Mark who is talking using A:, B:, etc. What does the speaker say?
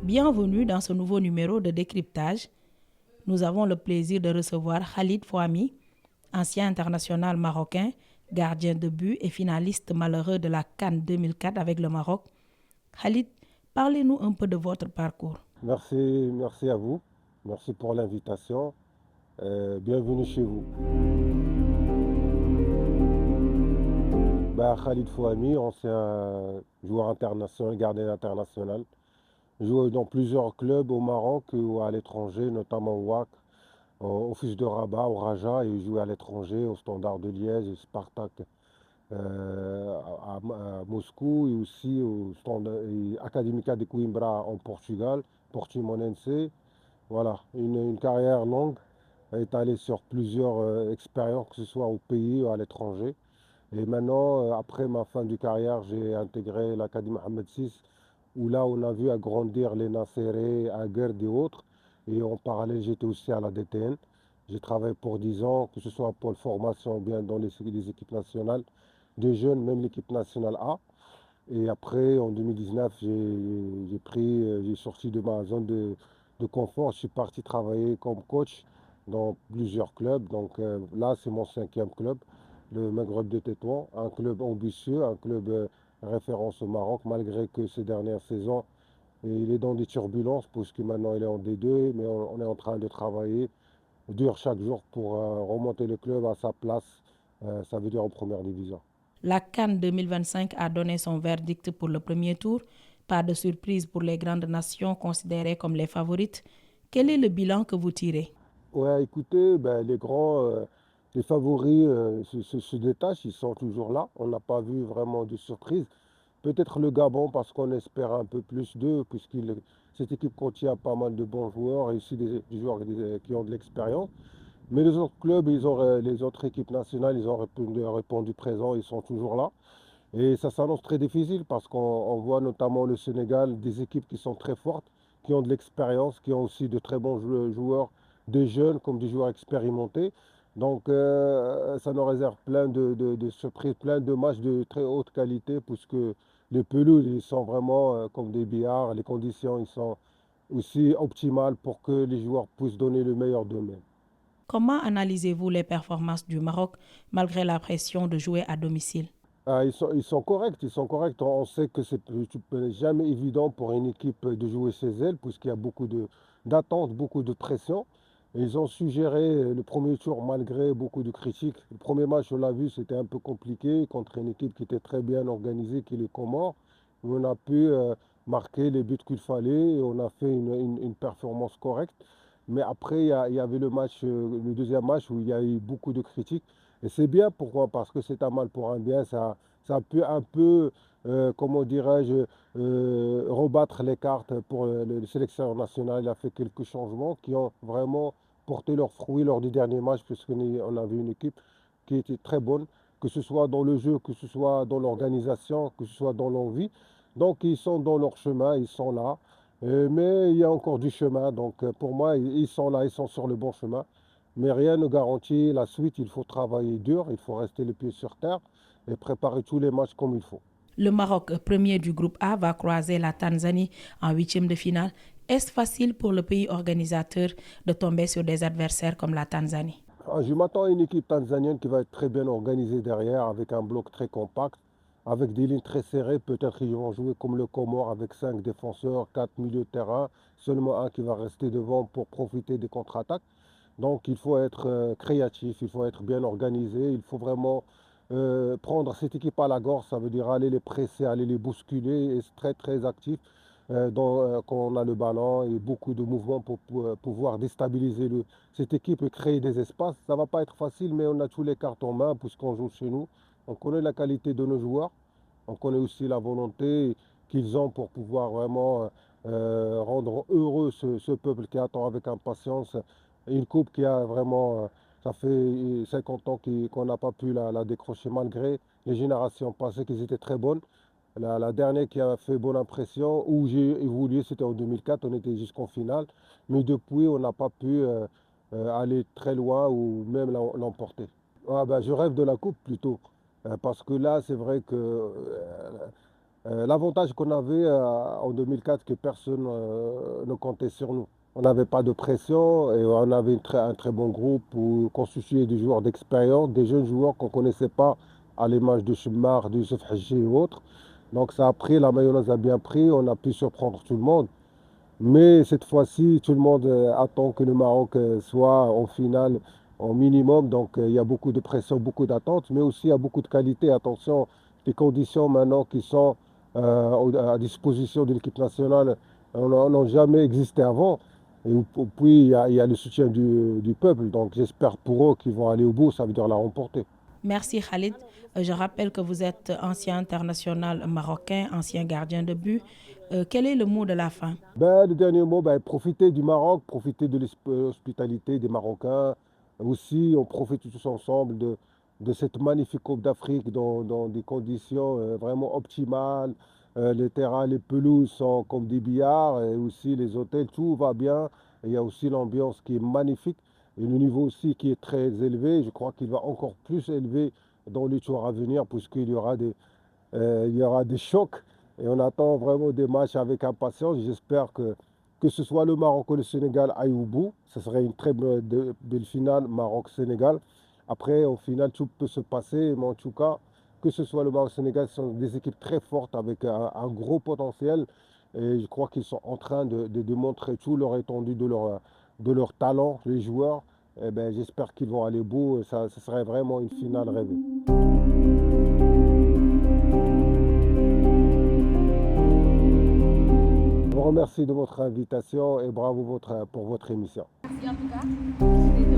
A: Bienvenue dans ce nouveau numéro de décryptage. Nous avons le plaisir de recevoir Khalid Fouami, ancien international marocain, gardien de but et finaliste malheureux de la CAN 2004 avec le Maroc. Khalid, parlez-nous un peu de votre parcours.
B: Merci à vous. Merci pour l'invitation. Bienvenue chez vous. Khalid Fouami, ancien joueur international, gardien international. Joué dans plusieurs clubs au Maroc ou à l'étranger, notamment au WAC, au Fils de Rabat, au Raja, et joué à l'étranger, au Standard de Liège, au Spartak à Moscou, et aussi au Académica de Coimbra en Portugal, Portimonense. Voilà, une carrière longue, étalée sur plusieurs expériences, que ce soit au pays ou à l'étranger. Et maintenant, après ma fin de carrière, j'ai intégré l'Académie Mohamed VI, où là, on a vu agrandir les Nasseré, Aguerd et autres. Et en parallèle, j'étais aussi à la DTN. J'ai travaillé pour 10 ans, que ce soit pour la formation ou bien dans les équipes nationales, des jeunes, même l'équipe nationale A. Et après, en 2019, j'ai sorti de ma zone de confort. Je suis parti travailler comme coach dans plusieurs clubs. Donc là, c'est mon cinquième club, le Maghreb de Tétouan, un club ambitieux, un club référence au Maroc, malgré que ces dernières saisons, il est dans des turbulences, puisque maintenant il est en D2, mais on est en train de travailler dur chaque jour pour remonter le club à sa place, ça veut dire en première division.
A: La CAN 2025 a donné son verdict pour le premier tour. Pas de surprise pour les grandes nations considérées comme les favorites. Quel est le bilan que vous tirez?
B: Ouais, écoutez, les favoris se détachent, ils sont toujours là. On n'a pas vu vraiment de surprise. Peut-être le Gabon parce qu'on espère un peu plus d'eux, puisque cette équipe contient pas mal de bons joueurs et aussi des joueurs qui ont de l'expérience. Mais les autres clubs, les autres équipes nationales, ils ont répondu présent, ils sont toujours là. Et ça s'annonce très difficile parce qu'on voit notamment le Sénégal, des équipes qui sont très fortes, qui ont de l'expérience, qui ont aussi de très bons joueurs, des jeunes comme des joueurs expérimentés. Donc ça nous réserve plein de surprises, plein de matchs de très haute qualité, puisque les pelouses, ils sont vraiment comme des billards, les conditions, ils sont aussi optimales pour que les joueurs puissent donner le meilleur d'eux-mêmes.
A: Comment analysez-vous les performances du Maroc malgré la pression de jouer à domicile?
B: Ils sont corrects, ils sont corrects. On sait que c'est jamais évident pour une équipe de jouer chez elle, puisqu'il y a d'attentes, beaucoup de pression. Et ils ont su gérer le premier tour malgré beaucoup de critiques. Le premier match, on l'a vu, c'était un peu compliqué contre une équipe qui était très bien organisée, qui est les Comores. On a pu marquer les buts qu'il fallait et on a fait une performance correcte. Mais après, il y avait le deuxième match où il y a eu beaucoup de critiques. Et c'est bien, pourquoi? Parce que c'est un mal pour un bien. Ça peut un peu, comment dirais-je, rebattre les cartes pour le sélectionneur national. Il a fait quelques changements qui ont vraiment porté leurs fruits lors du dernier match, puisqu'on avait une équipe qui était très bonne, que ce soit dans le jeu, que ce soit dans l'organisation, que ce soit dans l'envie. Donc ils sont dans leur chemin, ils sont là. Mais il y a encore du chemin. Donc pour moi, ils sont là, ils sont sur le bon chemin. Mais rien ne garantit la suite. Il faut travailler dur, il faut rester les pieds sur terre et préparer tous les matchs comme il faut.
A: Le Maroc, premier du groupe A, va croiser la Tanzanie en huitième de finale. Est-ce facile pour le pays organisateur de tomber sur des adversaires comme la Tanzanie?
B: Je m'attends à une équipe tanzanienne qui va être très bien organisée derrière, avec un bloc très compact, avec des lignes très serrées. Peut-être qu'ils vont jouer comme le Comore avec 5 défenseurs, 4 milieux de terrain, seulement un qui va rester devant pour profiter des contre-attaques. Donc il faut être créatif, il faut être bien organisé, il faut vraiment prendre cette équipe à la gorge, ça veut dire aller les presser, aller les bousculer et être très très actif quand on a le ballon et beaucoup de mouvements pour pouvoir déstabiliser cette équipe et créer des espaces. Ça ne va pas être facile, mais on a tous les cartes en main puisqu'on joue chez nous. On connaît la qualité de nos joueurs, on connaît aussi la volonté qu'ils ont pour pouvoir vraiment rendre heureux ce peuple qui attend avec impatience une coupe qui a vraiment, ça fait 50 ans qu'on n'a pas pu la décrocher malgré les générations passées qui étaient très bonnes. La dernière qui a fait bonne impression, où j'ai évolué, c'était en 2004, on était jusqu'en finale. Mais depuis, on n'a pas pu aller très loin ou même l'emporter. Je rêve de la coupe plutôt. Parce que là, c'est vrai que L'avantage qu'on avait en 2004, que personne ne comptait sur nous. On n'avait pas de pression et on avait un très bon groupe constitué de joueurs d'expérience, des jeunes joueurs qu'on ne connaissait pas, à l'image de Chemar, de Youssef Hadji et autres. Donc ça a pris, la mayonnaise a bien pris, on a pu surprendre tout le monde. Mais cette fois-ci, tout le monde attend que le Maroc soit en finale au minimum. Donc il y a beaucoup de pression, beaucoup d'attentes, mais aussi il y a beaucoup de qualité. Attention, les conditions maintenant qui sont à disposition de l'équipe nationale n'ont jamais existé avant. Et puis il y a le soutien du peuple. Donc j'espère pour eux qu'ils vont aller au bout, ça veut dire la remporter.
A: Merci Khalid. Je rappelle que vous êtes ancien international marocain, ancien gardien de but. Quel est le mot de la fin?
B: Ben, le dernier mot, ben, profiter du Maroc, profiter de l'hospitalité des Marocains. Aussi, on profite tous ensemble de cette magnifique Coupe d'Afrique dans des conditions vraiment optimales. Les terrains, les pelouses sont comme des billards et aussi les hôtels, tout va bien. Il y a aussi l'ambiance qui est magnifique et le niveau aussi qui est très élevé. Je crois qu'il va encore plus élevé dans les tours à venir puisqu'il y aura il y aura des chocs et on attend vraiment des matchs avec impatience. J'espère que ce soit le Maroc ou le Sénégal aille au bout. Ce serait une très belle finale Maroc-Sénégal. Après, au final, tout peut se passer, mais en tout cas, que ce soit le Maroc ou le Sénégal, ce sont des équipes très fortes avec un gros potentiel. Et je crois qu'ils sont en train de montrer tout leur étendue de leur talent, les joueurs. Eh ben, j'espère qu'ils vont aller au bout. Ça serait vraiment une finale rêvée. Je vous remercie de votre invitation et bravo pour votre émission.
C: Merci en tout cas.